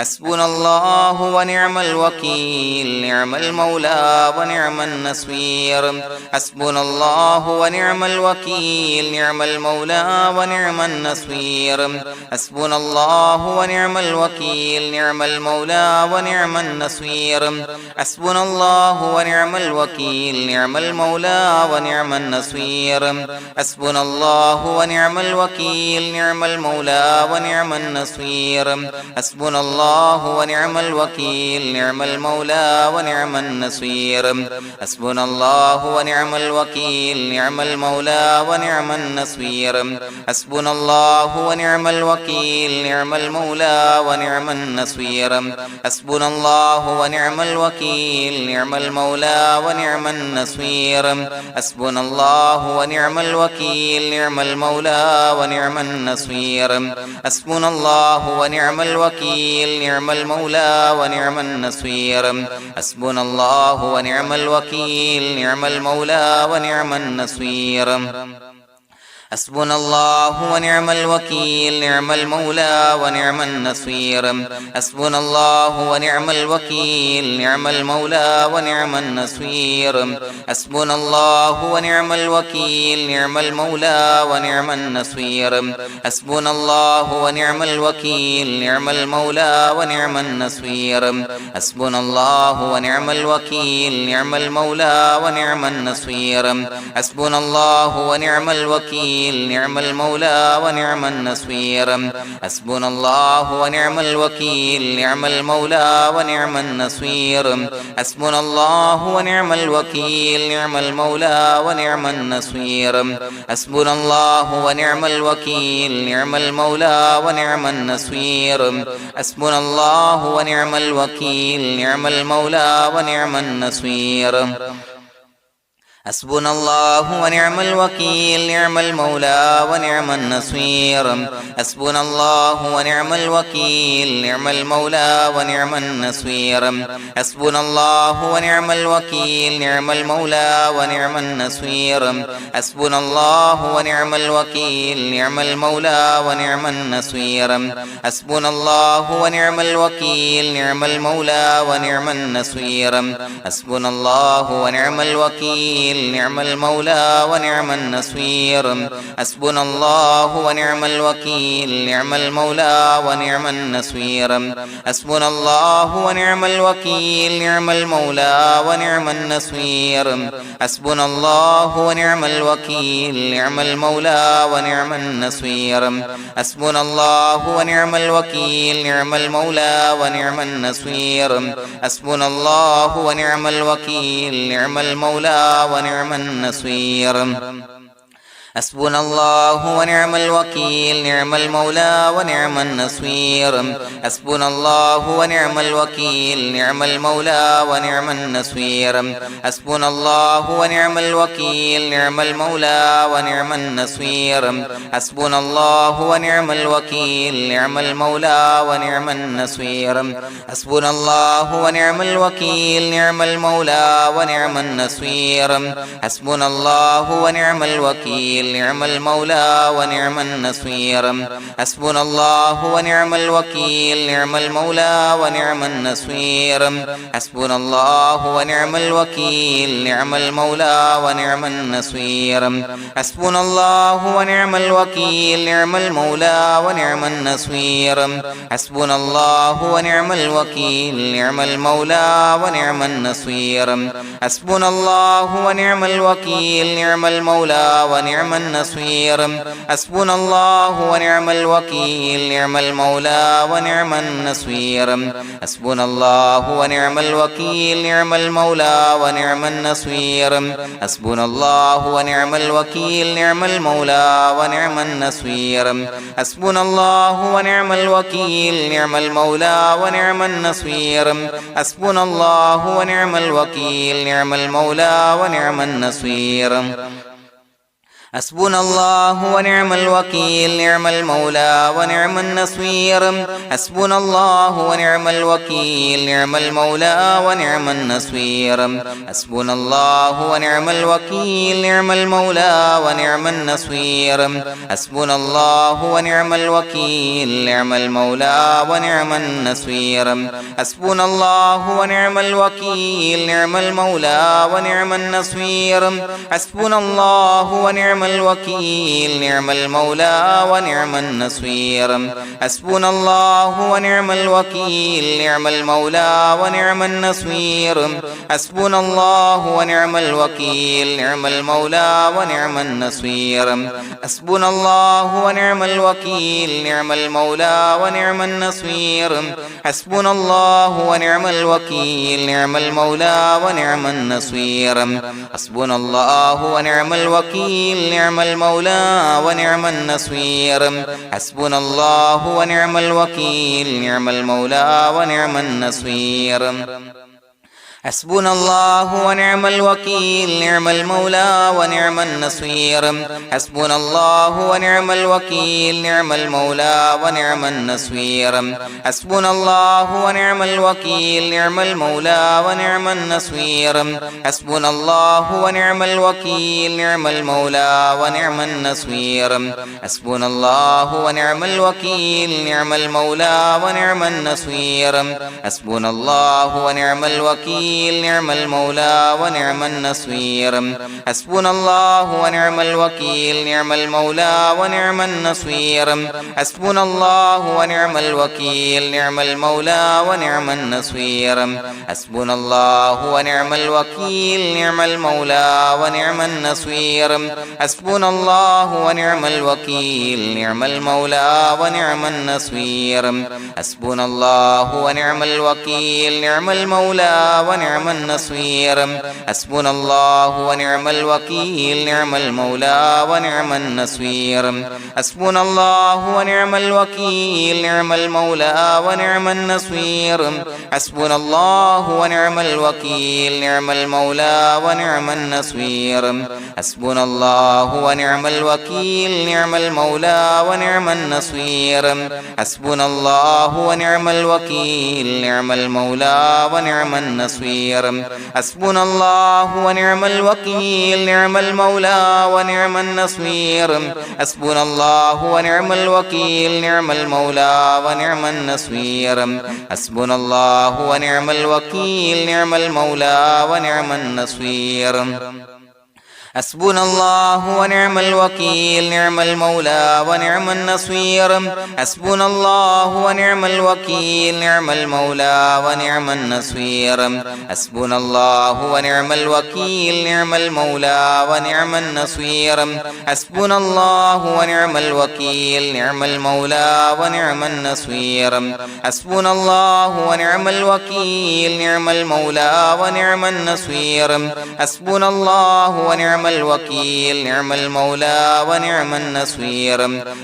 حسبنا الله ونعم الوكيل نعم المولى ونعم النصير حسبنا الله ونعم الوكيل نعم المولى ونعم النصير حسبنا الله ونعم الوكيل نعم المولى ونعم النصير حسبنا الله ونعم الوكيل نعم المولى ونعم النصير حسبنا الله ونعم الوكيل نعم المولى ونعم النصير حسبنا الله ونعم الوكيل نعم المولى ونعم النصير حسبنا الله ونعم الوكيل نعم المولى ونعم النصير حسبنا الله ونعم الوكيل نعم المولى ونعم النصير حسبنا الله ونعم الوكيل نعم المولى ونعم النصير حسبنا الله ونعم الوكيل نعم المولى ونعم النصير حسبنا الله ونعم الوكيل نعم المولى ونعم النصير حسبنا الله ونعم الوكيل نعم المولى ونعم النصير حسبنا الله ونعم الوكيل نعم المولى ونعم النصير حسبنا الله ونعم الوكيل نعم المولى ونعم النصير حسبنا الله ونعم الوكيل نعم المولى ونعم النصير حسبنا الله ونعم الوكيل نعم المولى ونعم النصير حسبنا الله ونعم الوكيل نعم المولى ونعم النصير حسبنا الله ونعم الوكيل نعم المولى ونعم النصير حسبنا الله ونعم الوكيل نعم المولى ونعم النصير حسبنا الله ونعم الوكيل نعم المولى ونعم النصير حسبنا الله ونعم الوكيل نعم المولى ونعم النصير حسبنا الله ونعم الوكيل نعم المولى ونعم النصير حسبنا الله ونعم الوكيل نعم المولى ونعم النصير حسبنا الله ونعم الوكيل نعم المولى ونعم النصير حسبنا الله ونعم الوكيل نعم المولى ونعم النصير حسبنا الله ونعم الوكيل نعم المولى ونعم النصير حسبنا الله ونعم الوكيل نعم المولى ونعم النصير حسبنا الله ونعم الوكيل نعم المولى ونعم النصير حسبنا الله ونعم الوكيل نعم المولى ونعم النصير حسبنا الله ونعم الوكيل نعم المولى ونعم النصير حسبنا الله ونعم الوكيل نعم المولى ونعم النصير حسبنا الله ونعم الوكيل نعم المولى ونعم النصير حسبنا الله ونعم الوكيل نعم المولى ونعم النصير حسبنا الله ونعم الوكيل نعم المولى ونعم النصير حسبنا الله ونعم الوكيل نعم المولى ونعم النصير حسبنا الله ونعم الوكيل نعم المولى ونعم النصير حسبنا الله ونعم الوكيل نعم المولى ونعم النصير حسبنا الله ونعم الوكيل نعم المولى ونعم النصير حسبنا الله ونعم الوكيل نعم المولى ونعم النصير حسبنا الله ونعم الوكيل نعم المولى ونعم النصير حسبنا الله ونعم الوكيل نعم المولى ونعم النصير حسبنا الله ونعم الوكيل نعم المولى ونعم النصير حسبنا الله ونعم الوكيل نعم المولى ونعم النصير حسبنا الله ونعم الوكيل نعم المولى ونعم النصير حسبنا الله ونعم الوكيل نعم المولى ونعم النصير حسبنا الله ونعم الوكيل نعم المولى ونعم النصير حسبنا الله ونعم الوكيل نعم المولى ونعم النصير حسبنا الله ونعم الوكيل نعم المولى ونعم النصير حسبنا الله ونعم الوكيل نعم المولى ونعم النصير حسبنا الله ونعم الوكيل نعم المولى ونعم النصير حسبنا الله ونعم الوكيل نعم المولى ونعم النصير حسبنا الله ونعم الوكيل نعم المولى ونعم النصير حسبنا الله ونعم الوكيل نعم المولى ونعم النصير حسبنا الله ونعم الوكيل نعم المولى ونعم النصير حسبنا الله ونعم الوكيل نعم المولى ونعم النصير حسبنا الله ونعم الوكيل نعم المولى ونعم النصير حسبنا الله ونعم الوكيل نعم المولى ونعم النصير حسبنا الله ونعم الوكيل نعم المولى ونعم النصير حسبنا الله ونعم الوكيل نعم المولى ونعم النصير حسبنا الله ونعم الوكيل نعم المولى ونعم النصير حسبنا الله ونعم الوكيل نعم المولى ونعم النصير حسبنا الله ونعم الوكيل نعم المولى ونعم النصير حسبنا الله ونعم الوكيل نعم المولى ونعم النصير حسبنا الله ونعم الوكيل نعم المولى ونعم النصير حسبنا الله ونعم الوكيل نعم المولى ونعم النصير حسبنا الله ونعم الوكيل نعم المولى ونعم النصير حسبنا الله ونعم الوكيل نعم المولى ونعم النصير حسبنا الله ونعم الوكيل نعم المولى ونعم النصير حسبنا الله ونعم الوكيل نعم المولى ونعم النصير حسبنا الله ونعم الوكيل نعم المولى ونعم النصير حسبنا الله ونعم الوكيل نعم المولى ونعم النصير حسبنا الله ونعم الوكيل نعم المولى ونعم النصير حسبنا الله ونعم الوكيل نعم المولى ونعم النصير حسبنا الله ونعم الوكيل نعم المولى ونعم النصير حسبنا الله ونعم الوكيل نعم المولى ونعم النصير حسبنا الله ونعم الوكيل نعم المولى ونعم النصير حسبنا الله ونعم الوكيل نعم المولى ونعم النصير حسبنا الله ونعم الوكيل نعم المولى ونعم النصير حسبنا الله ونعم الوكيل نعم المولى ونعم النصير حسبنا الله ونعم الوكيل نعم المولى ونعم النصير حسبنا الله ونعم الوكيل نعم المولى ونعم النصير حسبنا الله ونعم الوكيل نعم المولى ونعم النصير حسبنا الله ونعم الوكيل نعم المولى ونعم النصير حسبنا الله ونعم الوكيل نعم المولى ونعم النصير حسبنا الله ونعم الوكيل نعم المولى ونعم النصير حسبنا الله ونعم الوكيل نعم المولى ونعم النصير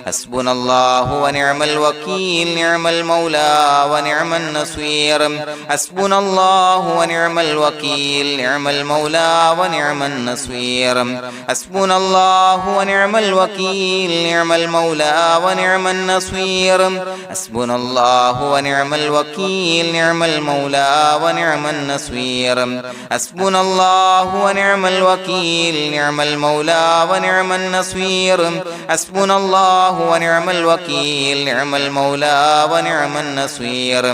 حسبنا الله ونعم الوكيل نعم المولى ونعم النصير حسبنا الله ونعم الوكيل نعم المولى ونعم النصير حسبنا الله ونعم الوكيل نعم المولى ونعم النصير حسبنا الله ونعم الوكيل نعم المولى ونعم النصير حسبنا الله ونعم الوكيل نعم المولى ونعم النصير حسبنا الله ونعم الوكيل نعم المولى ونعم النصير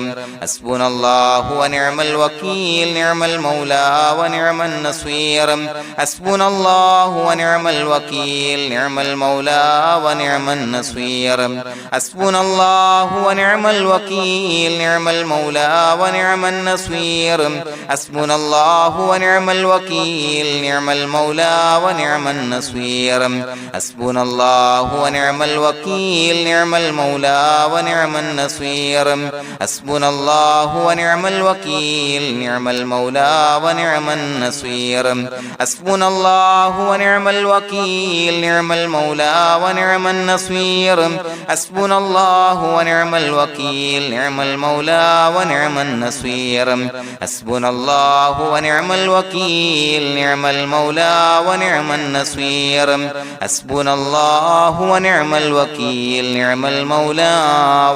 حسبنا الله ونعم الوكيل نعم المولى ونعم النصير حسبنا الله ونعم الوكيل نعم المولى ونعم النصير حسبنا الله ونعم الوكيل نعم المولى ونعم النصير حسبنا الله ونعم الوكيل نعم المولى ونعم النصير حسبنا الله ونعم الوكيل نعم المولى ونعم النصير حسبنا الله ونعم الوكيل نعم المولى ونعم النصير حسبنا الله ونعم الوكيل نعم المولى ونعم النصير حسبنا الله ونعم الوكيل نعم المولى ونعم النصير حسبنا الله ونعم الوكيل نعم المولى ونعم النصير حسبنا الله ونعم الوكيل نعم المولى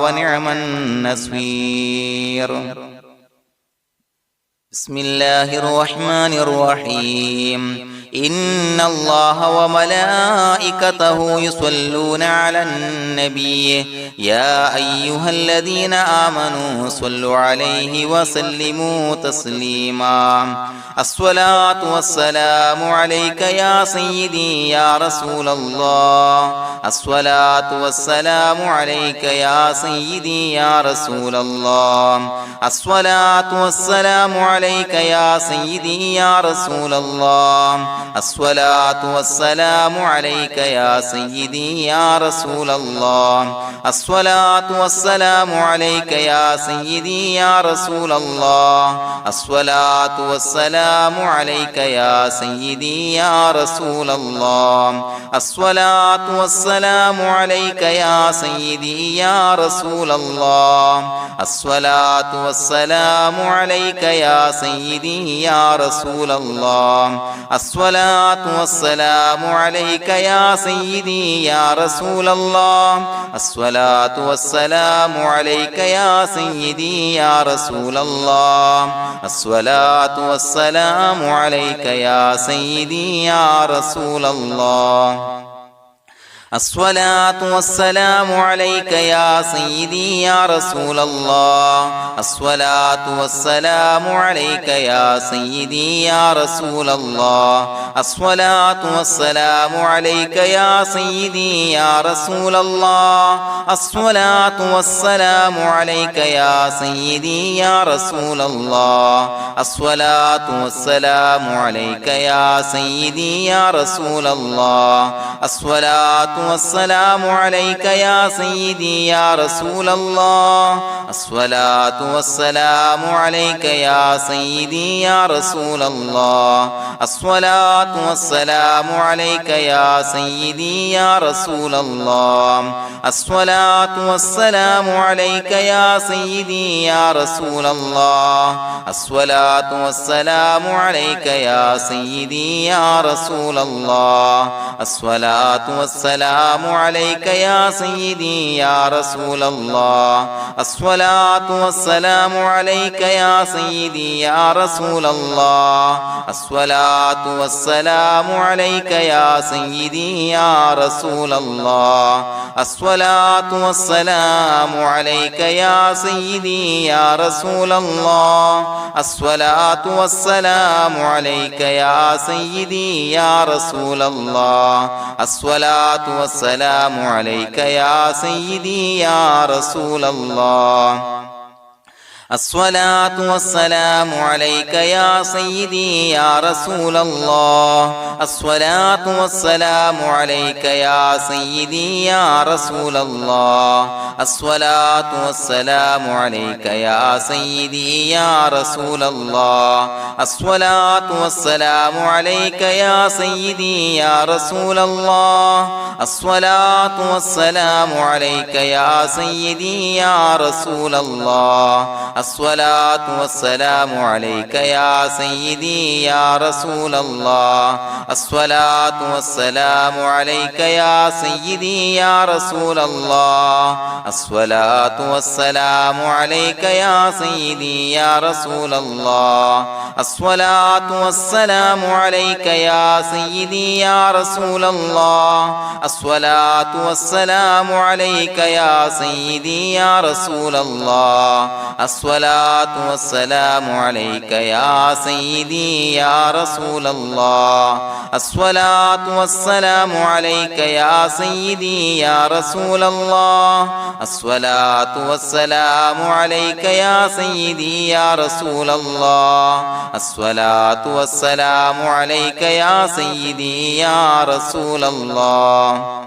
ونعم النصير بسم الله الرحمن الرحيم إن الله وملائكته يصلون على النبي يا أيها الذين آمنوا صلوا عليه وسلموا تسليما الصلاة والسلام عليك يا سيدي يا رسول الله الصلاة والسلام عليك يا سيدي يا رسول الله الصلاة والسلام عليك يا سيدي يا رسول الله الصلاة والسلام عليك يا سيدي يا رسول الله الصلاة والسلام عليك يا سيدي يا رسول الله الصلاة والسلام عليك يا سيدي يا رسول الله الصلاة والسلام عليك يا سيدي يا رسول الله الصلاة والسلام عليك يا سيدي يا رسول الله الصلاة والسلام عليك يا سيدي يا رسول الله الصلاة والسلام عليك يا سيدي يا رسول الله الصلاة والسلام عليك يا سيدي يا رسول الله الصلاة والسلام عليك يا سيدي يا رسول الله الصلاة والسلام عليك يا سيدي يا رسول الله الصلاة والسلام عليك يا سيدي يا رسول الله الصلاة والسلام عليك يا سيدي يا رسول الله الصلاة والسلام عليك يا سيدي يا رسول الله الصلاة والسلام عليك يا سيدي يا رسول الله الصلاة والسلام عليك يا سيدي يا رسول الله الصلاة والسلام عليك يا سيدي يا رسول الله الصلاة والسلام عليك يا سيدي يا رسول الله الصلاة والسلام عليك يا سيدي يا رسول الله الصلاة والسلام عليك يا سيدي يا رسول الله الصلاة والسلام عليك يا سيدي يا رسول الله الصلاة والسلام عليك يا سيدي يا رسول الله الصلاة والسلام عليك يا سيدي يا رسول الله الصلاة والسلام عليك يا سيدي يا رسول الله الصلاة والسلام عليك يا سيدي يا رسول الله الصلاة والسلام عليك يا سيدي يا رسول الله الصلاة والسلام عليك يا سيدي يا رسول الله الصلاة والسلام عليك يا سيدي يا رسول الله الصلاة والسلام عليك يا سيدي يا رسول الله الصلاة والسلام عليك يا سيدي يا رسول الله الصلاة والسلام عليك يا سيدي يا رسول الله الصلاة والسلام عليك يا سيدي يا رسول الله الصلاة والسلام عليك يا سيدي يا رسول الله الصلاة والسلام عليك يا سيدي يا رسول الله الصلاة والسلام عليك يا سيدي يا رسول الله الصلاة والسلام عليك يا سيدي يا رسول الله الصلاة والسلام عليك يا سيدي يا رسول الله الصلاة والسلام عليك يا سيدي يا رسول الله الصلاة والسلام عليك يا سيدي يا رسول الله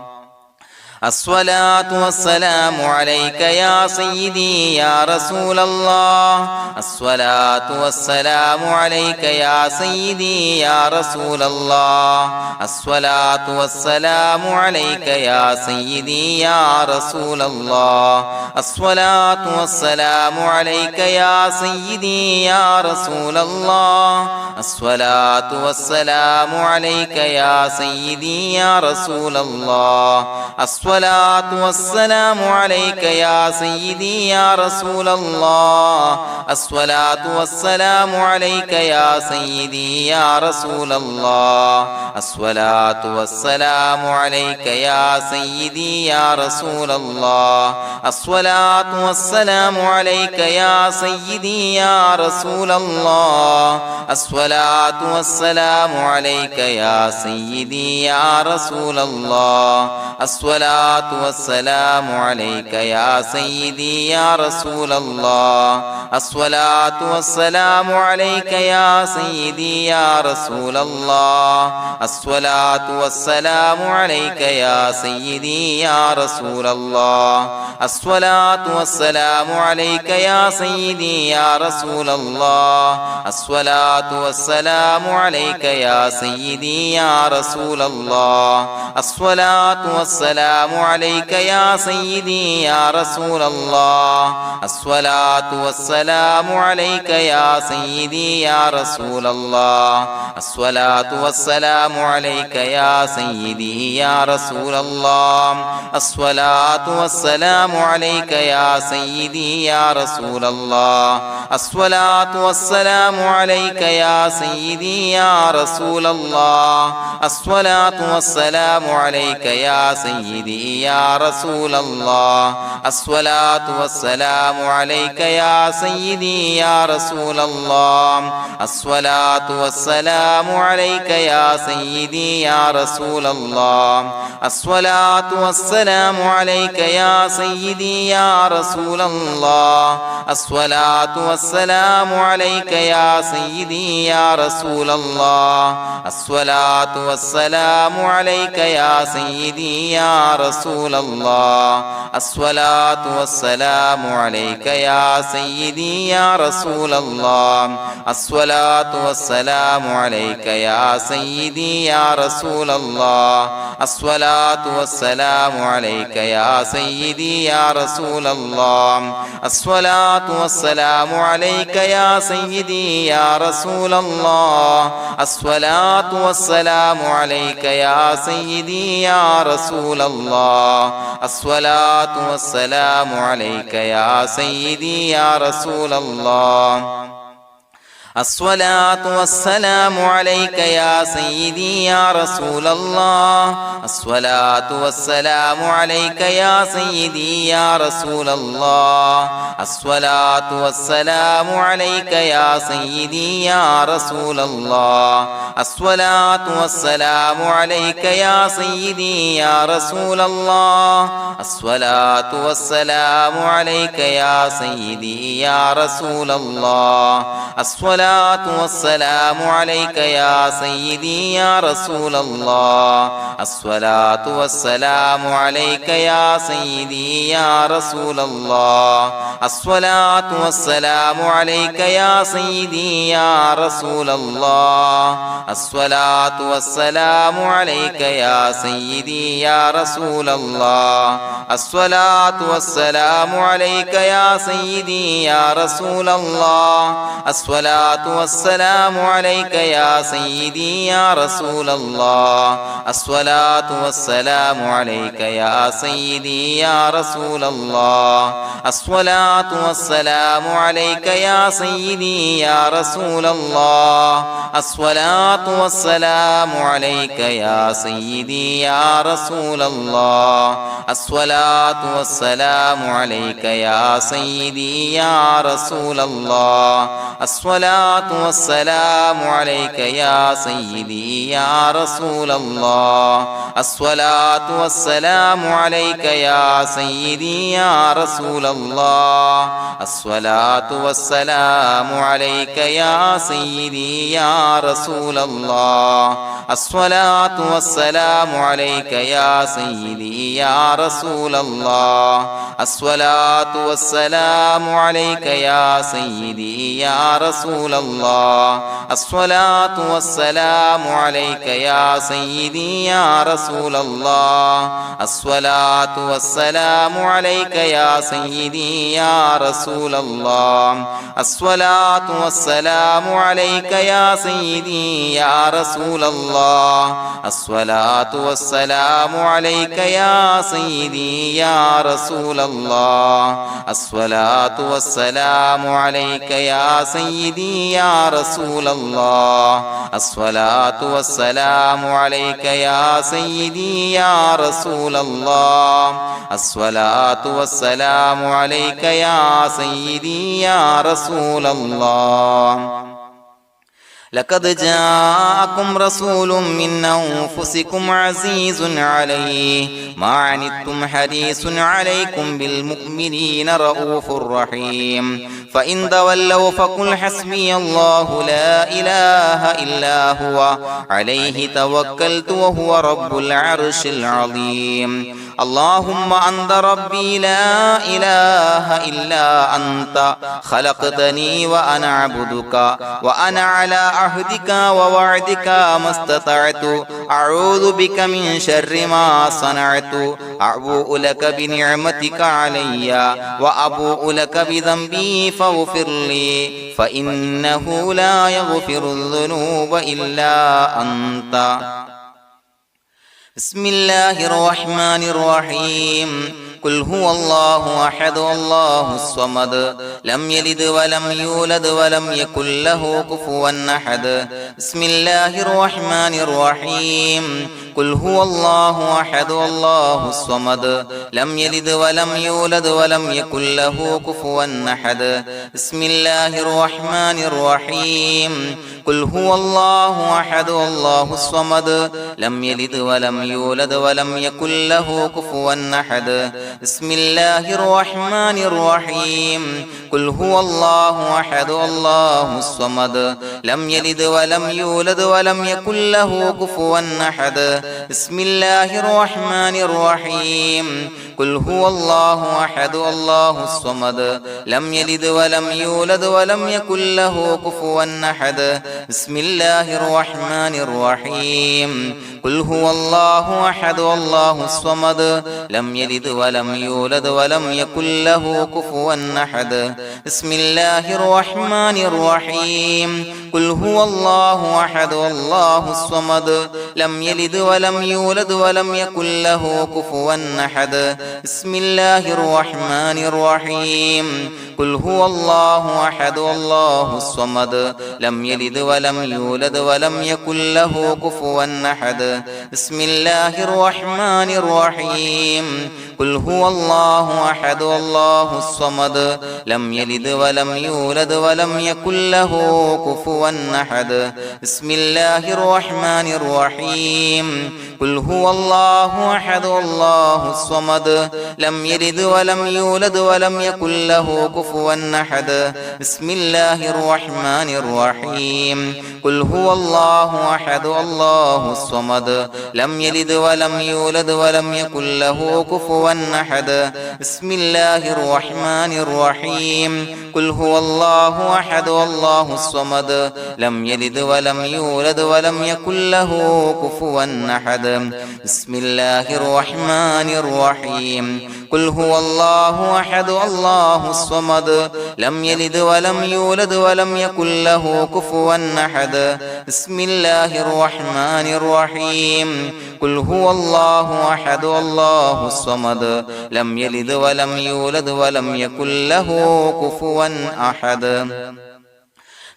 الصلاة والسلام عليك يا سيدي يا رسول الله الصلاة والسلام عليك يا سيدي يا رسول الله الصلاة والسلام عليك يا سيدي يا رسول الله الصلاة والسلام عليك يا سيدي يا رسول الله الصلاة والسلام عليك يا سيدي يا رسول الله الصلاة والسلام عليك يا سيدي يا رسول الله الصلاة والسلام عليك يا سيدي يا رسول الله الصلاة والسلام عليك يا سيدي يا رسول الله الصلاة والسلام عليك يا سيدي يا رسول الله الصلاة والسلام عليك يا سيدي يا رسول الله الصلاة والسلام عليك يا سيدي يا رسول الله الصلاة والسلام عليك يا سيدي يا رسول الله الصلاة والسلام عليك يا سيدي يا رسول الله الصلاة والسلام عليك يا سيدي يا رسول الله الصلاة والسلام عليك يا سيدي يا رسول الله الصلاة والسلام عليك يا سيدي يا رسول الله الصلاة والسلام عليك يا سيدي يا رسول الله الصلاة والسلام عليك يا سيدي يا رسول الله الصلاة والسلام عليك يا سيدي يا رسول الله الصلاة والسلام عليك يا سيدي يا رسول الله الصلاة والسلام عليك يا سيدي يا رسول الله الصلاة والسلام عليك يا سيدي يا رسول الله الصلاة والسلام عليك يا سيدي يا رسول الله الصلاة والسلام عليك يا سيدي يا رسول الله الصلاة والسلام عليك يا سيدي يا رسول الله الصلاة والسلام عليك يا سيدي يا رسول الله الصلاة والسلام عليك يا سيدي يا رسول الله الصلاة والسلام عليك يا سيدي يا رسول الله الصلاة والسلام عليك يا سيدي يا رسول الله الصلاة والسلام عليك يا سيدي يا رسول الله الصلاة والسلام عليك يا سيدي يا رسول الله الصلاة والسلام عليك يا سيدي يا رسول الله الصلاة والسلام عليك يا سيدي يا رسول الله الصلاة والسلام عليك يا سيدي يا رسول الله الصلاة والسلام عليك يا سيدي يا رسول الله الصلاة والسلام عليك يا سيدي يا رسول الله الصلاة والسلام عليك يا سيدي يا رسول الله الصلاة والسلام عليك يا سيدي يا رسول الله الصلاة والسلام عليك يا سيدي يا رسول الله الصلاة والسلام عليك يا سيدي يا رسول الله الصلاة والسلام عليك يا سيدي يا رسول الله الصلاة والسلام عليك يا سيدي يا رسول الله الصلاة والسلام عليك يا سيدي يا رسول الله الصلاة والسلام عليك يا سيدي يا رسول الله الصلاة والسلام عليك يا سيدي يا رسول الله الصلاة والسلام عليك يا سيدي يا رسول الله الصلاة والسلام عليك يا سيدي يا رسول الله الصلاة الصلاة والسلام عليك يا سيدي يا رسول الله الصلاة والسلام عليك يا سيدي يا رسول الله الصلاة والسلام عليك يا سيدي يا رسول الله الصلاة والسلام عليك يا سيدي يا رسول الله الصلاة والسلام عليك يا سيدي يا رسول الله الصلاة والسلام عليك يا سيدي يا رسول الله الصلاة والسلام عليك يا سيدي يا رسول الله الصلاة والسلام عليك يا سيدي يا رسول الله الصلاة والسلام عليك يا سيدي يا رسول الله الصلاة والسلام عليك يا سيدي يا رسول الله الصلاة والسلام عليك يا سيدي يا رسول الله الصلاة والسلام عليك يا سيدي يا رسول الله لقد جاءكم رسول من أنفسكم عزيز عليه ما عنتم حريص عليكم بالمؤمنين رؤوف رحيم فإن تولوا فقل حسبي الله لا إله إلا هو عليه توكلت وهو رب العرش العظيم اللهم أنت ربي لا إله إلا أنت خلقتني وأنا عبدك وأنا على عهدك ووعدك ما استطعت أعوذ بك من شر ما صنعت أبوء لك بنعمتك علي وأبوء لك بذنبي فاغفر لي فإنه لا يغفر الذنوب إلا أنت بسم الله الرحمن الرحيم قل هو الله أحد الله الصمد لم يلد ولم يولد ولم يكن له كفوا أحد بسم الله الرحمن الرحيم قل هو الله أحد الله الصمد لم يلد ولم يولد ولم يكن له كفوا أحد بسم الله الرحمن الرحيم قل هو الله أحد الله الصمد لم يلد ولم يولد ولم يكن له كفوا أحد بسم الله الرحمن الرحيم قل هو الله أحد الله الصمد لم يلد ولم يولد ولم يكن له كفوا أحد بسم الله الرحمن الرحيم قل هو الله أحد الله الصمد لم يلد ولم يولد ولم يكن له كفوا أحد بسم الله الرحمن الرحيم قل هو الله أحد الله الصمد لم يلد ولم يولد ولم يكن له كفوا أحد بسم الله الرحمن الرحيم قل هو الله أحد الله الصمد لم يلد ولم يولد ولم يكن له كفوا أحد بسم الله الرحمن الرحيم قل هو الله أحد الله الصمد لم يلد ولم يولد ولم يكن له كفوا أحد بسم الله الرحمن الرحيم قل هو الله أحد الله الصمد لم يلد ولم يولد ولم يكن له كفوا أحد بسم الله الرحمن الرحيم قل هو الله أحد الله الصمد لم يلد ولم يولد ولم يكن له كفوا أحد بسم الله الرحمن الرحيم قل هو الله أحد الله الصمد لم يلد ولم يولد ولم يكن له كفوا أحد بسم الله الرحمن الرحيم قل هو الله أحد الله الصمد لم يلد ولم يولد ولم يكن له كفوا أحد بسم الله الرحمن الرحيم قل هو الله أحد الله الصمد لم يلد ولم يولد ولم يكن له كفوا أحد بسم الله الرحمن الرحيم قل هو الله أحد الله الصمد لم يلد ولم يولد ولم يكن له كفوا أحد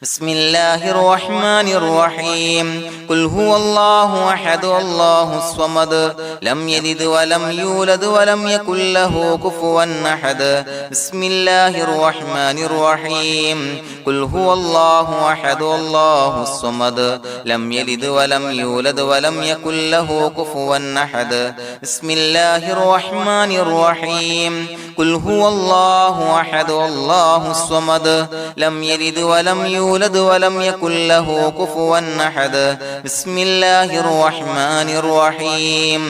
بسم الله الرحمن الرحيم قل هو الله أحد الله الصمد لم يلد ولم يولد ولم يكن له كفوا أحد بسم الله الرحمن الرحيم قل هو الله أحد الله الصمد لم يلد ولم يولد ولم يكن له كفوا أحد بسم الله الرحمن الرحيم قل هو الله أحد الله الصمد لم يلد ولم يولد ولم يكن له كفوا أحد بسم الله الرحمن الرحيم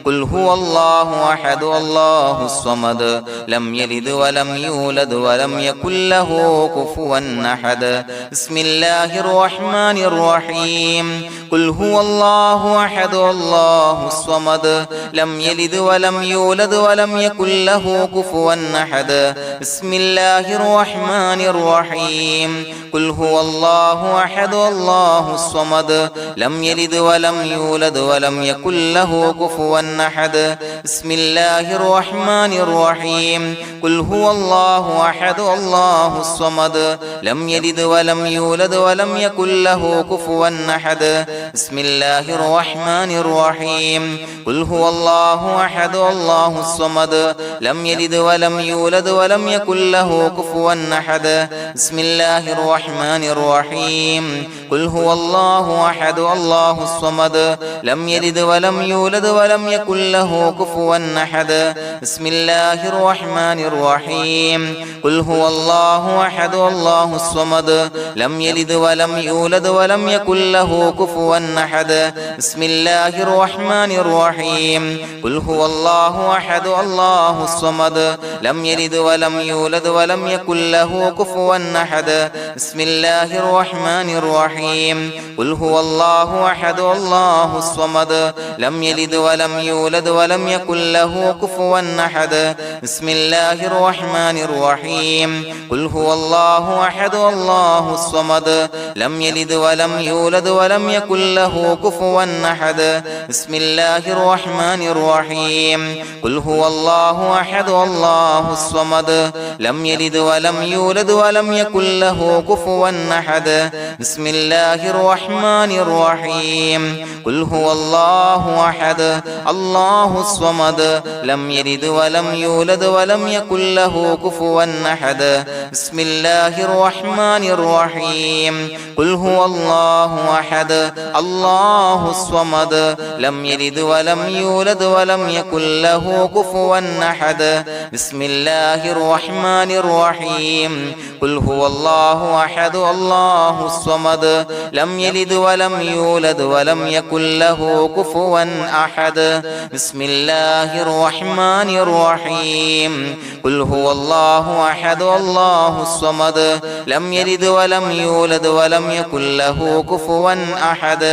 قل هو الله أحد الله الصمد لم يلد ولم يولد ولم يكن له كفوا أحد بسم الله الرحمن الرحيم قل هو الله أحد الله الصمد لم يلد ولم يولد ولم يكن له كفوا أحد بسم الله الرحمن الرحيم قل هو الله أحد الله الصمد لم يلد ولم يولد ولم يكن له كفوا أحد بسم الله الرحمن الرحيم قل هو الله أحد الله الصمد لم يلد ولم يولد ولم يكن له كفوا أحد بسم الله الرحمن الرحيم قل هو الله أحد الله الصمد لم يلد ولم يولد ولم يكن له كفوا أحد بسم الله الرحمن الرحيم قل هو الله أحد الله الصمد لم يلد ولم يولد ولم يكن له كفوا أحد بسم الله الرحمن الرحيم قل هو الله أحد الله الصمد لم يلد ولم يولد ولم يكن له كفوا أحد بسم الله الرحمن الرحيم قل هو الله أحد الله الصمد لم يلد ولم يولد ولم يكن له كفوا أحد بسم الله الرحمن الرحيم قل هو الله أحد الله الصمد لم يلد ولم يولد ولم يكن له كفوا أحد بسم الله الرحمن الرحيم قل هو الله أحد الله الصمد لم يلد ولم يولد ولم يكن له كفوا أحد بسم الله الرحمن الرحيم قل هو الله أحد الله الصمد لم يلد ولم يولد ولم يكن له كفوا أحد بسم الله الرحمن الرحيم قل هو الله أحد الله الصمد لم يلد ولم يولد ولم يكن له كفوا أحد بسم الله الرحمن الرحيم قل هو الله أحد الله الصمد لم يلد ولم يولد ولم يكن له كفوا أحد بسم الله الرحمن الرحيم قل هو الله أحد الله الصمد لم يلد ولم يولد ولم يكن له كفوا أحد بسم الله الرحمن الرحيم قل هو الله أحد الله الصمد لم يلد ولم يولد ولم يكن له كفوا أحد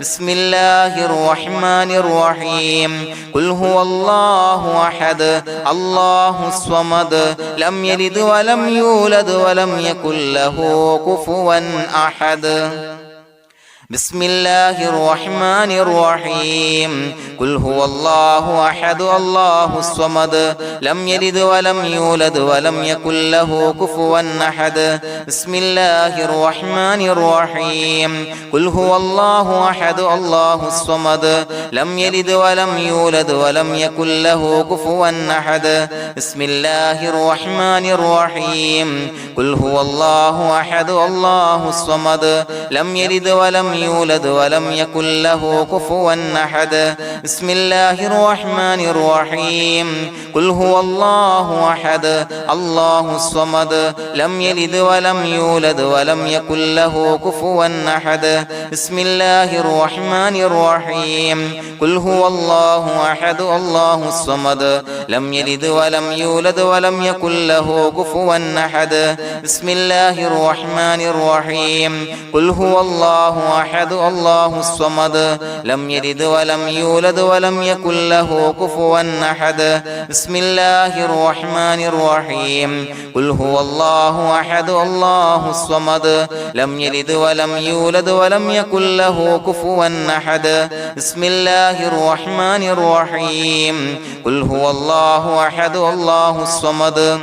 بسم الله الرحمن الرحيم قل هو الله أحد الله الصمد لم يلد ولم يولد ولم يكن له كفوا أحد بسم الله الرحمن الرحيم قل هو الله أحد الله الصمد لم يلد ولم يولد ولم يكن له كفوا أحد بسم الله الرحمن الرحيم قل هو الله أحد الله الصمد لم يلد ولم يولد ولم يكن له كفوا أحد بسم الله الرحمن الرحيم قل هو الله أحد الله الصمد لم يلد ولم يولد ولم يكن له كفوا أحد بسم الله الرحمن الرحيم قل هو الله أحد الله الصمد لم يلد ولم يولد ولم يكن له كفوا أحد بسم الله الرحمن الرحيم قل هو الله أحد الله الصمد لم يلد ولم يولد ولم يكن له كفوا أحد بسم الله الرحمن الرحيم قل هو الله أحد الله الصمد لم يلد ولم يولد ولم يكن له كفوا أحد بسم الله الرحمن الرحيم قل هو الله أحد الله الصمد لم يلد ولم يولد ولم يكن له كفوا أحد بسم الله الرحمن الرحيم قل هو الله أحد الله الصمد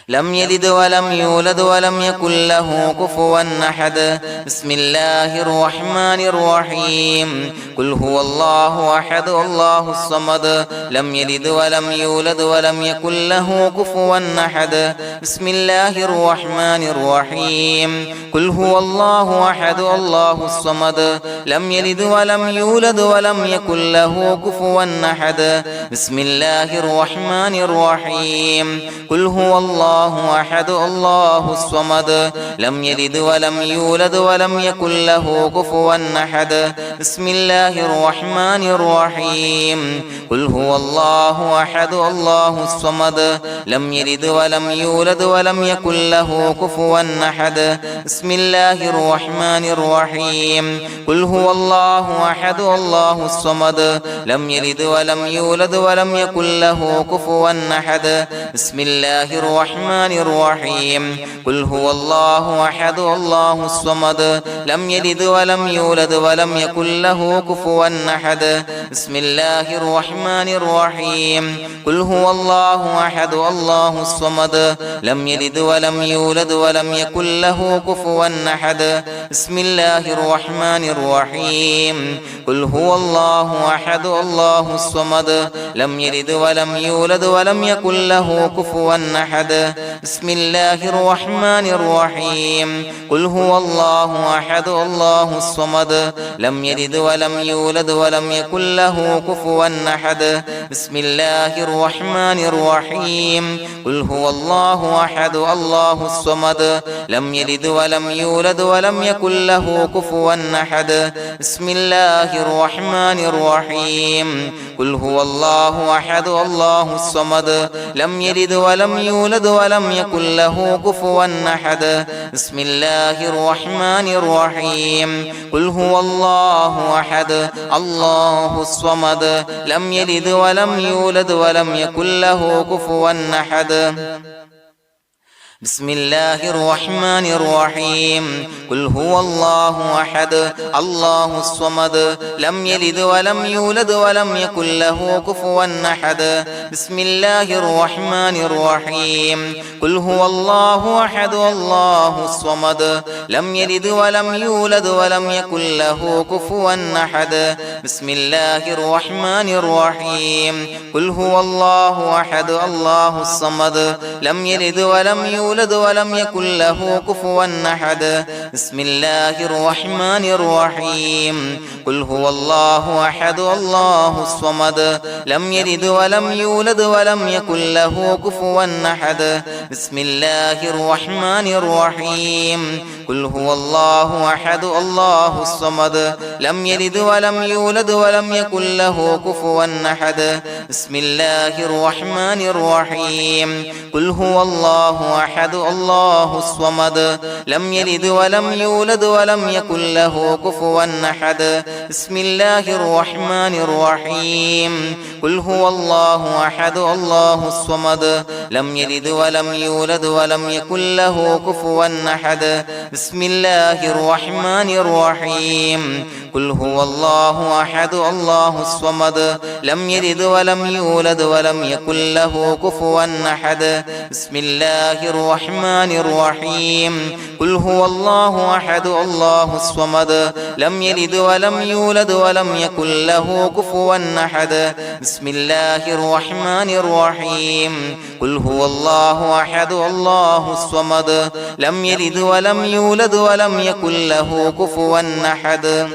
لم يلد ولم يولد ولم يكن له كفوا أحد بسم الله الرحمن الرحيم قل هو الله أحد الله الصمد لم يلد ولم يولد ولم يكن له كفوا أحد بسم الله الرحمن الرحيم قل هو الله أحد الله الصمد لم يلد ولم يولد ولم يكن له كفوا أحد بسم الله الرحمن الرحيم قل هو الله أحد الله الصمد لم يلد ولم يولد ولم يكن له كفوا أحد بسم الله الرحمن الرحيم قل هو الله أحد الله الصمد لم يلد ولم يولد ولم يكن له كفوا أحد بسم الله الرحمن الرحيم قل هو الله أحد الله الصمد لم يلد ولم يولد ولم يكن له كفوا أحد بسم الله الرحمن الرحيم قل هو الله أحد الله الصمد لم يلد ولم يولد ولم يكن له كفوا أحد بسم الله الرحمن الرحيم قل هو الله أحد الله الصمد لم يلد ولم يولد ولم يكن له كفوا أحد بسم الله الرحمن الرحيم قل هو الله أحد الله الصمد لم يلد ولم يولد ولم يكن له كفوا أحد بسم الله الرحمن الرحيم قل هو الله أحد الله الصمد لم يلد ولم يولد ولم يكن له كفوا أحد بسم الله الرحمن الرحيم قل هو الله أحد الله الصمد لم يلد ولم يولد ولم يكن له كفوا أحد بسم الله الرحمن الرحيم قل هو الله أحد الله الصمد لم يلد ولم يولد ولم يكن له كفوا أحد بسم الله الرحمن الرحيم قل هو الله أحد الله الصمد لم يلد ولم يولد ولم يكن له كفوا أحد بسم الله الرحمن الرحيم قل هو الله أحد الله الصمد لم يلد ولم يولد ولم يكن له كفوا أحد بسم الله الرحمن الرحيم قل هو الله أحد الله الصمد لم يلد ولم يولد ولم يكن له كفوا أحد بسم الله الرحمن الرحيم قل هو الله أحد الله الصمد لم يلد ولم يولد ولم يكن له كفوا أحد بسم الله الرحمن الرحيم قل هو الله أحد الله الصمد لم يلد ولم يولد ولم يكن له كفوا أحد بسم الله الرحمن الرحيم قل هو الله أحد الله الصمد لم يلد ولم يولد ولم يكن له كفوا أحد بسم الله الرحمن الرحيم قل هو الله أحد الله الصمد لم يلد ولم يولد ولم يكن له كفوا أحد بسم الله الرحمن الرحيم قل هو الله أحد الله الصمد لم يلد ولم يولد ولم يكن له كفوا أحد بسم الله الرحمن الرحيم قل هو الله أحد الله الصمد لم يلد ولم يولد ولم يكن له كفوا أحد بسم الله الرحمن الرحيم قل هو الله أحد الله الصمد لم يلد ولم يولد ولم يكن له كفوا أحد بسم الله الرحمن الرحيم قل هو الله أحد الله الصمد لم يلد ولم يولد ولم يكن له كفوا أحد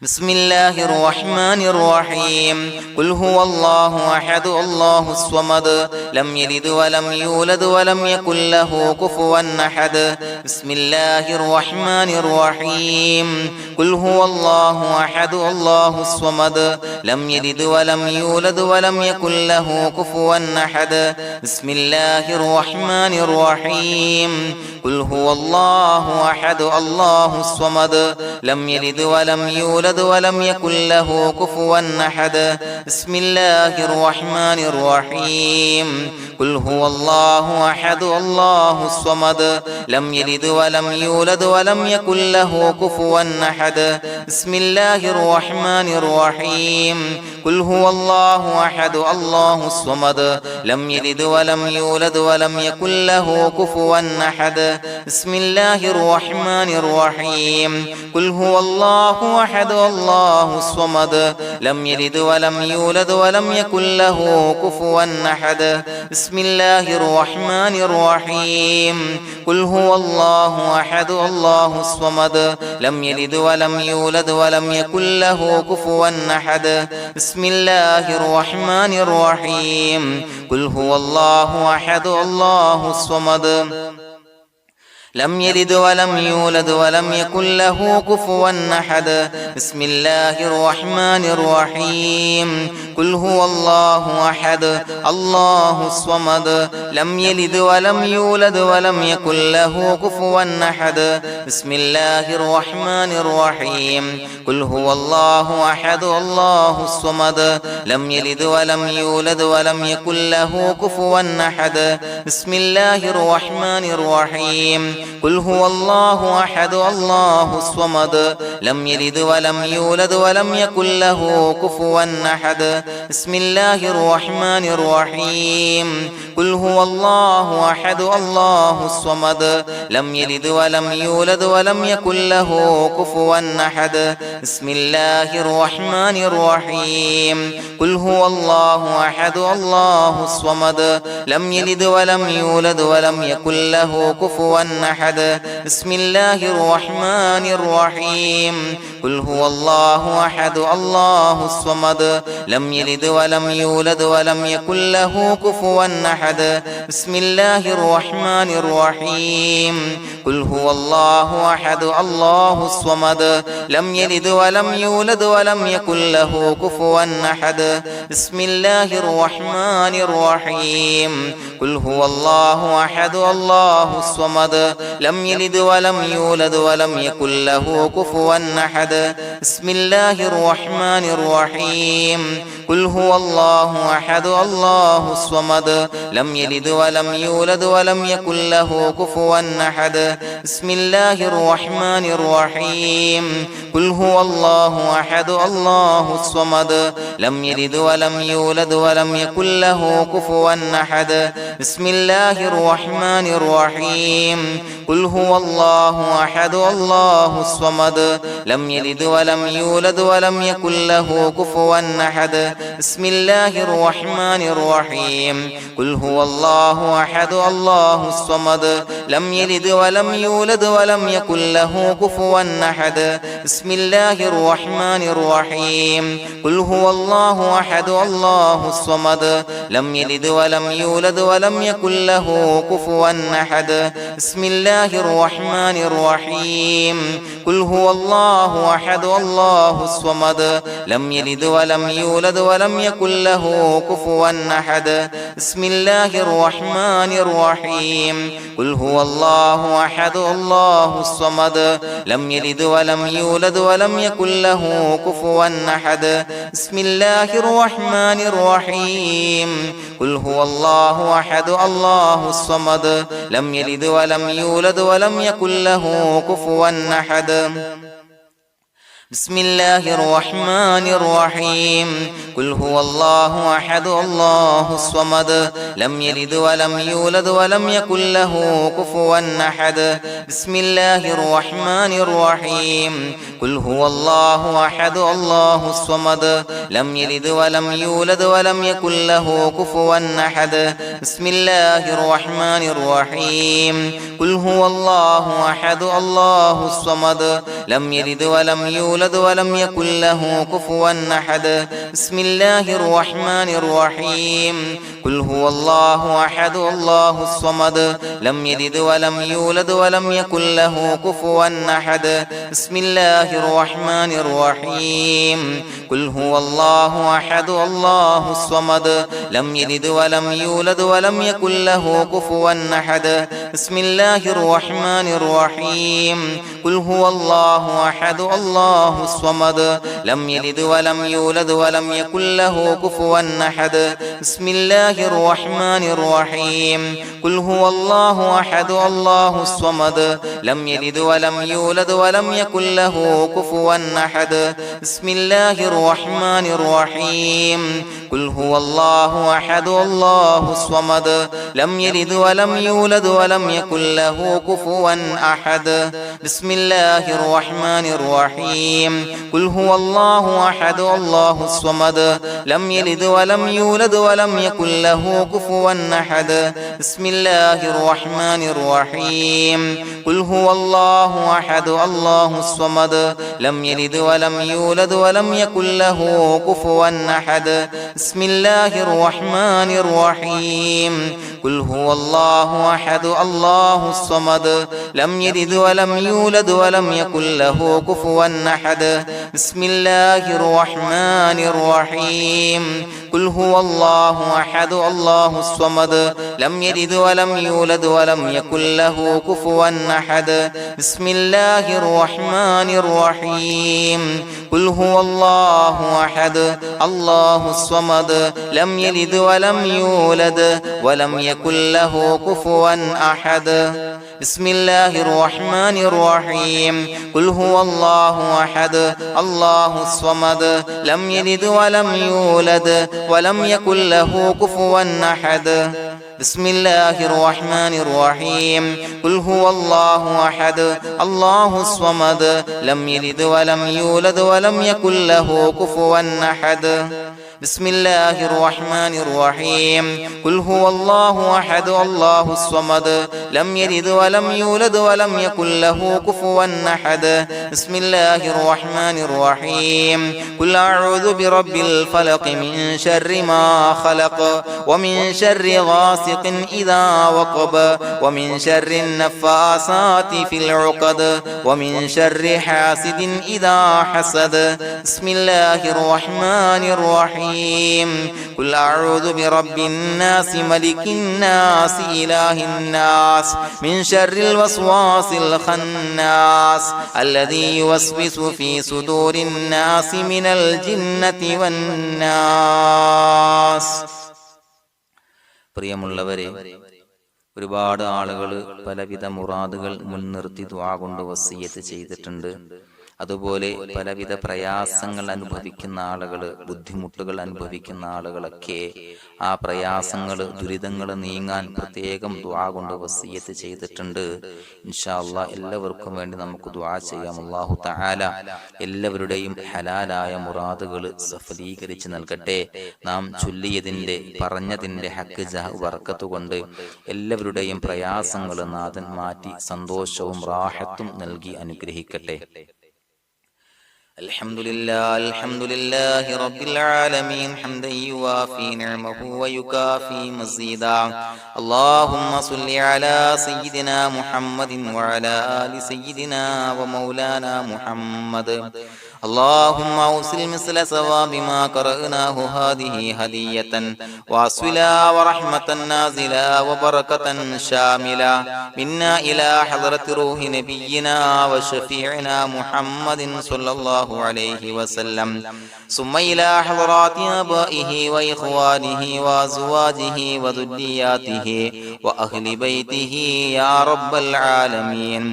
بسم الله الرحمن الرحيم قل هو الله أحد الله الصمد لم يلد ولم يولد ولم يكن له كفوا أحد بسم الله الرحمن الرحيم قل هو الله أحد الله الصمد لم يلد ولم يولد ولم يكن له كفوا أحد بسم الله الرحمن الرحيم قل هو الله أحد الله الصمد لم يلد ولم يولد يولد ولم يكن له كفوا أحد بسم الله الرحمن الرحيم قل هو الله أحد الله الصمد لم يلد ولم يولد ولم يكن له كفوا أحد بسم الله الرحمن الرحيم قل هو الله أحد الله الصمد لم يلد ولم يولد ولم يكن له كفوا أحد بسم الله الرحمن الرحيم قل هو الله أحد الله الصمد لم يلد ولم يولد ولم يكن له كفوا أحد بسم الله الرحمن الرحيم قل هو الله أحد الله الصمد لم يلد ولم يولد ولم يكن له كفوا أحد بسم الله الرحمن الرحيم قل هو الله أحد الله الصمد لم يلد ولم يولد ولم يكن له كفوا أحد بسم الله الرحمن الرحيم قل هو الله أحد الله الصمد لم يلد ولم يولد ولم يكن له كفوا أحد بسم الله الرحمن الرحيم قل هو الله أحد الله الصمد لم يلد ولم يولد ولم يكن له كفوا أحد بسم الله الرحمن الرحيم قل هو الله أحد الله الصمد لم يلد ولم يولد ولم يكن له كفوا أحد بسم الله الرحمن الرحيم قل هو الله أحد الله الصمد لم يلد ولم يولد ولم يكن له كفوا أحد بسم الله الرحمن الرحيم قل هو الله أحد الله الصمد لم يلد ولم يولد ولم يكن له كفوا أحد بسم الله الرحمن الرحيم قل هو الله أحد الله الصمد لم يلد ولم يولد ولم يكن له كفوا أحد بسم الله الرحمن الرحيم قل هو الله أحد الله الصمد لم يلد ولم يولد ولم يكن له كفوا أحد بسم الله الرحمن الرحيم قل هو الله أحد الله الصمد لم يلد ولم يولد ولم يكن له كفوا أحد بسم الله الرحمن الرحيم قل هو الله أحد الله الصمد لم يلد ولم يولد ولم يكن له كفوا أحد بسم الله الرحمن الرحيم قل هو الله أحد الله الصمد لم يلد ولم يولد ولم يكن له كفوا أحد بسم الله الرحمن الرحيم قل هو الله أحد الله الصمد لم يلد ولم يولد ولم يكن له كفوا أحد بسم الله الرحمن الرحيم قل هو الله أحد الله الصمد لم يلد ولم يولد ولم يكن له كفوا أحد بسم الله الرحمن الرحيم قل هو الله أحد الله الصمد لم يلد ولم يولد ولم يكن له كفوا أحد بسم الله الرحمن الرحيم قل هو الله أحد الله الصمد لم يلد ولم يولد ولم يكن له كفوا أحد بسم الله الرحمن الرحيم قل هو الله أحد الله الصمد لم يلد ولم يولد ولم يكن له كفوا أحد بسم الله الرحمن الرحيم قل هو الله أحد الله الصمد لم يلد ولم يولد ولم يكن له كفوا أحد بسم الله الرحمن الرحيم قل هو الله أحد الله الصمد لم يلد ولم يولد ولم يكن له كفوا أحد بسم الله الرحمن الرحيم قل هو الله أحد الله الصمد لم يلد ولم يولد ولم يكن له كفوا أحد بسم الله الرحمن الرحيم قل هو الله أحد الله الصمد لم يلد ولم يولد ولم يكن له كفوا أحد بسم الله الرحمن الرحيم قل هو الله أحد الله الصمد لم يلد ولم يولد ولم يكن له كفوا أحد بسم الله الرحمن الرحيم قل هو الله أحد الله الصمد لم يلد ولم يولد ولم يكن له كفوا أحد بسم الله الرحمن الرحيم قل هو الله الله أحد الله الصمد لم يلد ولم يولد ولم يكن له كفوا أحد بسم الله الرحمن الرحيم قل هو الله أحد الله الصمد لم يلد ولم يولد ولم يكن له كفوا أحد بسم الله الرحمن الرحيم قل هو الله أحد الله الصمد لم يلد ولم يولد ولم يكن له كفوا أحد بسم الله الرحمن الرحيم قل هو الله أحد الله الصمد لم يلد ولم يولد ولم يكن له كفوا أحد بسم الله الرحمن الرحيم قل هو الله أحد الله الصمد لم يلد ولم يولد ولم يكن له كفوا أحد بسم الله الرحمن الرحيم قل هو الله أحد الله الصمد لم يلد ولم يولد ولم يكن له كفوا أحد بسم الله الرحمن الرحيم قل هو الله أحد الله الصمد لم يلد ولم يولد ولم يكن له كفوا أحد بسم الله الرحمن الرحيم قل هو الله أحد الله الصمد لم يلد ولم يولد ولم يكن له كفوا أحد بسم الله الرحمن الرحيم قل هو الله أحد الله الصمد لم يلد ولم يولد ولم يكن له كفوا أحد بسم الله الرحمن الرحيم قل هو الله أحد الله الصمد لم يلد ولم يولد ولم يكن له كفوا أحد بسم الله الرحمن الرحيم قل هو الله أحد الله الصمد لم يلد ولم يولد ولم يكن له كفوا أحد بسم الله الرحمن الرحيم قل أعوذ برب الفلق من شر ما خلق ومن شر غاسق إذا وقب ومن شر النفاثات في العقد ومن شر حاسد إذا حسد بسم الله الرحمن الرحيم قل أعوذ برب الناس ملك الناس إله الناس من شر الوسواس الخناس الذي يوسوس في صدور الناس من الجنة والناس. പ്രിയമുള്ളവരെ, ഒരുപാട് ആളുകൾ പലവിധ മുറാദുകൾ മുൻനിർത്തി ദുആ കൊണ്ട് വസിയ്യത്ത് ചെയ്തിട്ടുണ്ട്. അതുപോലെ പലവിധ പ്രയാസങ്ങൾ അനുഭവിക്കുന്ന ആളുകൾ, ബുദ്ധിമുട്ടുകൾ അനുഭവിക്കുന്ന ആളുകളൊക്കെ ആ പ്രയാസങ്ങൾ, ദുരിതങ്ങൾ നീങ്ങാൻ പ്രത്യേകം ദുആ കൊണ്ട് വസിയ്യത്ത് ചെയ്തിട്ടുണ്ട്. ഇൻഷാ അല്ലാഹ് എല്ലാവർക്കും വേണ്ടി നമുക്ക് ദുആ ചെയ്യാം. അല്ലാഹു തആല എല്ലാവരുടെയും ഹലാലായ മുറാദുകൾ സഫലീകരിച്ച് നൽകട്ടെ. നാം ചൊല്ലിയതിന്റെ, പറഞ്ഞതിന്റെ ഹക്ക് ജാഹ് ബർക്കത്ത് കൊണ്ട് എല്ലാവരുടെയും പ്രയാസങ്ങൾ നാഥൻ മാറ്റി സന്തോഷവും റാഹത്തും നൽകി അനുഗ്രഹിക്കട്ടെ. الحمد لله رب العالمين حمدا يوافي نعمه ويكافي مزيدا. اللهم صل على سيدنا محمد وعلى آل سيدنا ومولانا محمد. اللهم أوصل مثل ثواب ما قرأناه هذه هدية واصلا ورحمة نازلا وبركة شاملة منا إلى حضرة روح نبينا وشفيعنا محمد صلى الله عليه وسلم، ثم إلى حضرات آبائه وإخوانه وأزواجه وذرياته وأهل بيته يا رب العالمين،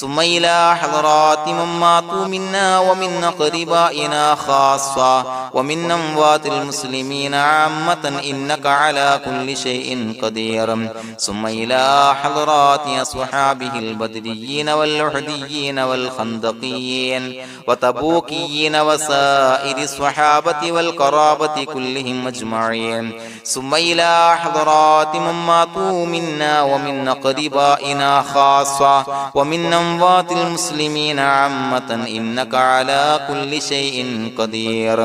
ثم إلى حضرات من ماتوا منا ومن أقربائنا خاصة ومن أموات المسلمين عامة إنك على كل شيء قدير، ثم إلى حضرات أصحابه البدريين والأحديين والخندقيين وتبوكيين وسائر الصحابة والقرابة كلهم أجمعين، ثم إلى حضرات من ماتوا منا ومن أقربائنا خاصة ومن أموات المسلمين عامة إنك على كل شيء قدير.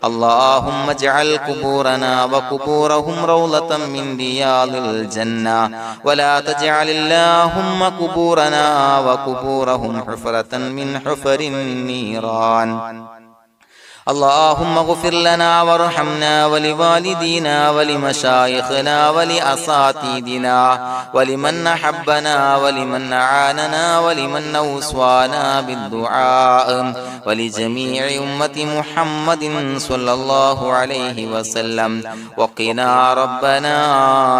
اللهم اجعل قبورنا وقبورهم روضة من رياض الجنة، ولا تجعل اللهم قبورنا وقبورهم حفرة من حفر النيران. اللهم اغفر لنا وارحمنا ولوالدينا ولمشايخنا ولأساتذتنا ولمن أحبنا ولمن أعاننا ولمن أوصانا بالدعاء ولجميع أمة محمد صلى الله عليه وسلم وقنا ربنا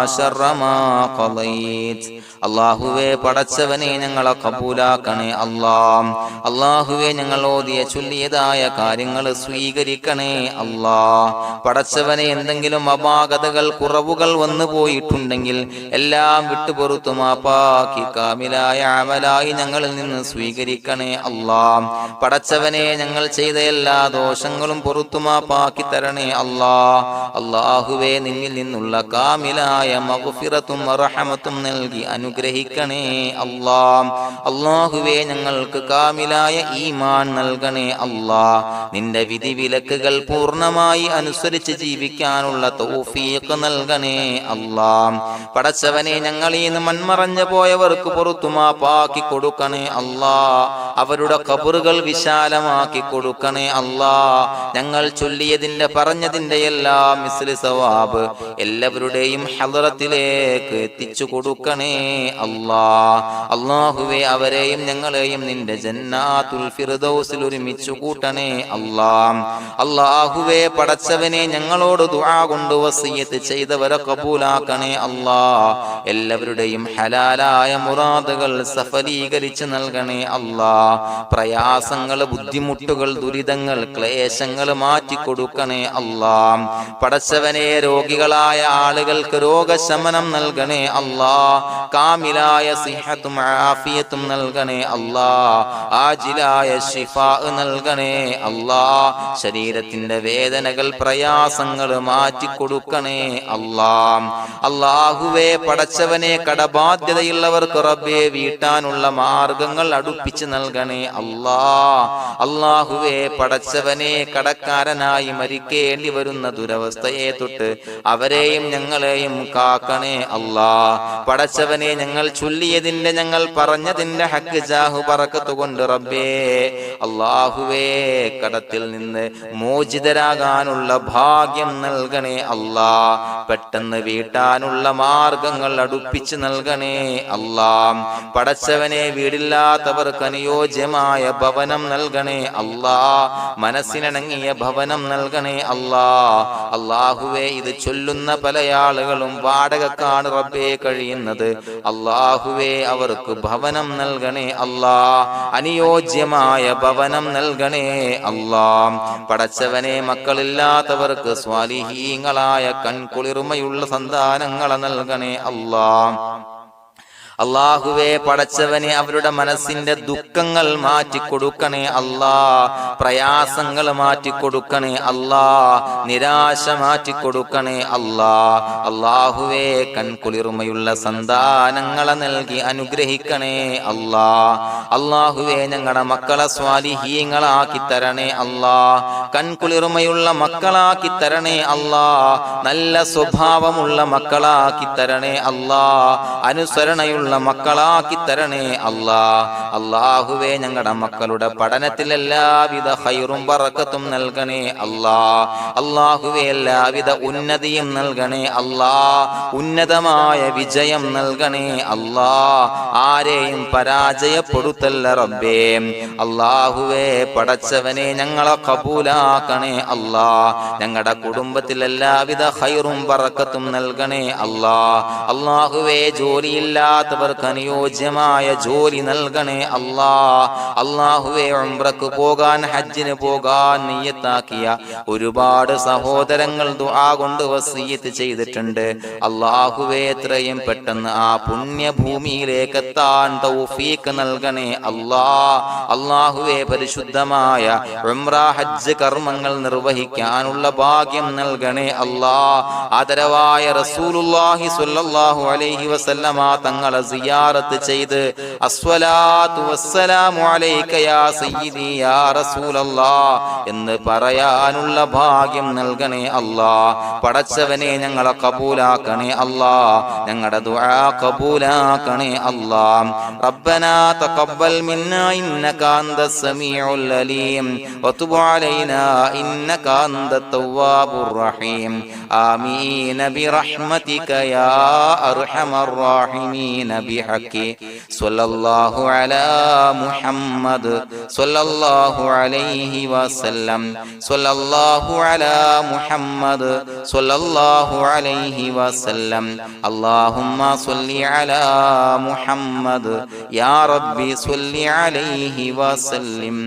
شر ما قضيت. അള്ളാഹുവേ പടച്ചവനെ ഞങ്ങളെ കബൂലാക്കണേ അല്ലാഹ്. അള്ളാഹുവേ ഞങ്ങൾ ഓതിയ ചൊല്ലിയതായ കാര്യങ്ങൾ സ്വീകരിക്കണേ അല്ലാഹ്. പടച്ചവനെ എന്തെങ്കിലും അപാകതകൾ കുറവുകൾ വന്നു പോയിട്ടുണ്ടെങ്കിൽ എല്ലാം വിട്ടുപൊറുത്തു മാപ്പാക്കി കാമിലായ അമലായി ഞങ്ങളിൽ നിന്ന് സ്വീകരിക്കണേ അല്ലാഹ്. പടച്ചവനെ ഞങ്ങൾ ചെയ്ത എല്ലാ ദോഷങ്ങളും പൊറുത്തു മാപ്പാക്കി തരണേ അല്ലാഹ്. അള്ളാഹുവേ നിന്നിൽ നിന്നുള്ള കാമിലായ മഗ്ഫിറത്തും റഹമത്തും നൽകി അനുഗ്രഹിക്കണേ അല്ലാഹ്. അല്ലാഹുവേ ഞങ്ങൾക്ക് കാമിലായ ഈമാൻ നൽകണേ അല്ലാഹ്. നിന്റെ വിധി വിലക്കുകൾ പൂർണ്ണമായി അനുസരിച്ച് ജീവിക്കാനുള്ള തൗഫീഖ് നൽകണേ അല്ലാഹ്. പടച്ചവനെ ഞങ്ങളിൽ നിന്ന് മൺമറഞ്ഞു പോയവർക്ക് പുറത്തു മാപ്പാക്കി കൊടുക്കണേ അല്ലാഹ്. അവരുടെ ഖബറുകൾ വിശാലമാക്കി കൊടുക്കണേ അല്ലാഹ്. ഞങ്ങൾ ചൊല്ലിയതിന്റെ പറഞ്ഞതിന്റെ എല്ലാം മിസ്ലി സവാബ് എല്ലാവരുടെയും ഹളറത്തിലേക്ക് എത്തിച്ചു കൊടുക്കണേ അല്ലാഹ്. അല്ലാഹുവേ അവരെയും ഞങ്ങളെയും നിന്റെ ജന്നാത്തുൽ ഫിർദൗസിൽ ഒരുമിച്ചു കൂട്ടണേ അല്ലാഹ്. അല്ലാഹുവേ പടച്ചവനെ ഞങ്ങളോട് ദുആ കൊണ്ട് വസിയത്ത് ചെയ്തവരെ കബൂലാക്കണേ അല്ലാഹ്. എല്ലാവരുടെയും ഹലാലായ മുറാദുകൾ സഫലീകരിച്ച് നൽകണേ അല്ലാഹ്. പ്രയാസങ്ങൾ, ബുദ്ധിമുട്ടുകൾ, ദുരിതങ്ങൾ, ക്ലേശങ്ങൾ മാറ്റിക്കൊടുക്കണേ അല്ലാഹ്. പടച്ചവനെ രോഗികളായ ആളുകൾക്ക് രോഗശമനം നൽകണേ അല്ലാഹ്. കാമിലായ സിഹത്തും ആഫിയത്തും നൽകണേ അല്ലാഹ്. ആജിലായ ശിഫാ നൽകണേ അല്ലാഹ്. ശരീരത്തിന്റെ വേദനകൾ, പ്രയാസങ്ങൾ മാറ്റിക്കൊടുക്കണേ അല്ലാഹ്. അല്ലാഹുവേ പടച്ചവനെ കടബാധ്യതയുള്ളവർക്ക് റബ്ബേ വീട്ടാനുള്ള മാർഗങ്ങൾ അടുപ്പിച്ച് നൽകണേ അല്ലാഹ്. അല്ലാഹുവേ പടച്ചവനെ കടക്കാരനായി മരിക്കേണ്ടി വരുന്ന ദുരവസ്ഥയെ തൊട്ട് അവരെയും ഞങ്ങളെയും കാക്കണേ അല്ലാഹ്. പടച്ചവനെ ഞങ്ങൾ ചൊല്ലിയതിന്റെ, ഞങ്ങൾ പറഞ്ഞതിന്റെ ഹക്ക് ജാഹു ബറക്കത്ത് കൊണ്ട് റബ്ബേ അല്ലാഹുവേ കടത്തിൽ നിന്ന് മോചിതരാകാനുള്ള ഭാഗ്യം നൽകണേ അല്ലാഹ്. പെട്ടെന്ന് വീട്ടാനുള്ള മാർഗങ്ങൾ അടുപ്പിച്ച് നൽകണേ അല്ലാഹ്. പടച്ചവനെ വീടില്ലാത്തവർക്ക് അനുയോജ്യമായ ഭവനം നൽകണേ അല്ലാഹ്. മനസ്സിനിണങ്ങിയ ഭവനം നൽകണേ അല്ലാഹ്. അല്ലാഹുവേ ഇത് ചൊല്ലുന്ന പല ആളുകളും വാടകക്കാണ് റബ്ബേ കഴിയുന്നത്. അല്ലാഹുവേ അവർക്ക് ഭവനം നൽകണേ അല്ലാഹ്. അനുയോജ്യമായ ഭവനം നൽകണേ അല്ലാഹ്. പടച്ചവനെ മക്കളില്ലാത്തവർക്ക് സ്വാലിഹീങ്ങളായ കൺകുളിർമയുള്ള സന്താനങ്ങളെ നൽകണേ അല്ലാഹ്. അല്ലാഹുവേ പടച്ചവനെ അവരുടെ മനസ്സിന്റെ ദുഃഖങ്ങൾ മാറ്റിക്കൊടുക്കണേ അല്ലാഹ്. പ്രയാസങ്ങൾ മാറ്റിക്കൊടുക്കണേ അല്ലാഹ്. നിരാശ മാറ്റിക്കൊടുക്കണേ അല്ലാഹ്. അല്ലാഹുവേ കൺകുളിർമയുള്ള സന്താനങ്ങളെ നൽകി അനുഗ്രഹിക്കണേ അല്ലാഹ്. അല്ലാഹുവേ ഞങ്ങളുടെ മക്കളെ സ്വാലിഹീങ്ങളാക്കി തരണേ അല്ലാഹ്. കൺകുളിർമയുള്ള മക്കളാക്കി തരണേ അല്ലാഹ്. നല്ല സ്വഭാവമുള്ള മക്കളാക്കി തരണേ അല്ലാഹ്. അനുസരണയുള്ള മക്കളാക്കി തരണേ അല്ലാഹ്. അല്ലാഹുവേ ഞങ്ങളുടെ മക്കളുടെ പഠനത്തിൽ എല്ലാവിധ ഖൈറും ബറക്കത്തും നൽകണേ അല്ലാഹ്. അല്ലാഹുവേ എല്ലാവിധ ഉന്നതിയും നൽകണേ അല്ലാഹ്. ഉന്നതമായ വിജയം നൽകണേ അല്ലാഹ്. ആരെയും പരാജയപ്പെടുത്തല്ല റബ്ബേ. അല്ലാഹുവേ പടച്ചവനെ ഞങ്ങളെ കബൂലാക്കണേ അല്ലാഹ്. ഞങ്ങളുടെ കുടുംബത്തിൽ എല്ലാവിധ ഖൈറും ബറക്കത്തും നൽകണേ അല്ലാഹ്. അല്ലാഹുവേ ജോലിയില്ലാത്ത അനുയോജ്യമായ ജോലി നൽകണേ അല്ലാഹ്. അല്ലാഹുവേ ഉംറക്ക് പോകാൻ, ഹജ്ജിന് പോകാൻ നിയ്യത്താക്കിയ ഒരുപാട് സഹോദരങ്ങൾ ദുആ കൊണ്ട് വസിയത്ത് ചെയ്തിട്ടുണ്ട്. അല്ലാഹുവേ എത്രയും പെട്ടെന്ന് ആ പുണ്യഭൂമിയിലേക്ക് എത്താൻ തൗഫീഖ് നൽകണേ അല്ലാഹ്. അല്ലാഹുവേ പരിശുദ്ധമായ ഉംറ ഹജ്ജ് കർമ്മങ്ങൾ നിർവഹിക്കാനുള്ള ഭാഗ്യം നൽകണേ അല്ലാഹ്. ആദരവായ റസൂലുള്ളാഹി സ്വല്ലല്ലാഹു അലൈഹി വസല്ലമ തങ്ങളെ സിയാറത്ത് ചെയ്ത് അസ്സലാത്തു വസ്സലാമു അലൈക യാ സയ്യിദി യാ റസൂലല്ലാഹ് എന്ന് പറയാനുള്ള ഭാഗ്യം നൽകണേ അല്ലാഹ്. പടച്ചവനെ ഞങ്ങളെ കബൂലാക്കണേ അല്ലാഹ്, ഞങ്ങളുടെ ദുആ കബൂലാക്കണേ അല്ലാഹ്. റബ്ബനാ തഖബ്ബൽ മിന്നാ ഇന്നക അന്തസ് സമീഉൽ അലീം വതുബ് അലൈനാ ഇന്നക അന്തത് തവ്വാബുർ റഹീം. ആമീൻ ബിറഹ്മതിക യാ അർഹമർ റഹീമീൻ ബിഹഖി സ്വല്ലല്ലാഹു അലാ മുഹമ്മദ് സ്വല്ലല്ലാഹു അലൈഹി വസല്ലം സ്വല്ലല്ലാഹു അലാ മുഹമ്മദ് സ്വല്ലല്ലാഹു അലൈഹി വസല്ലം. അല്ലാഹുമ്മ സ്വല്ലി അലാ മുഹമ്മദ് യാ റബ്ബി സ്വല്ലി അലൈഹി വസല്ലം.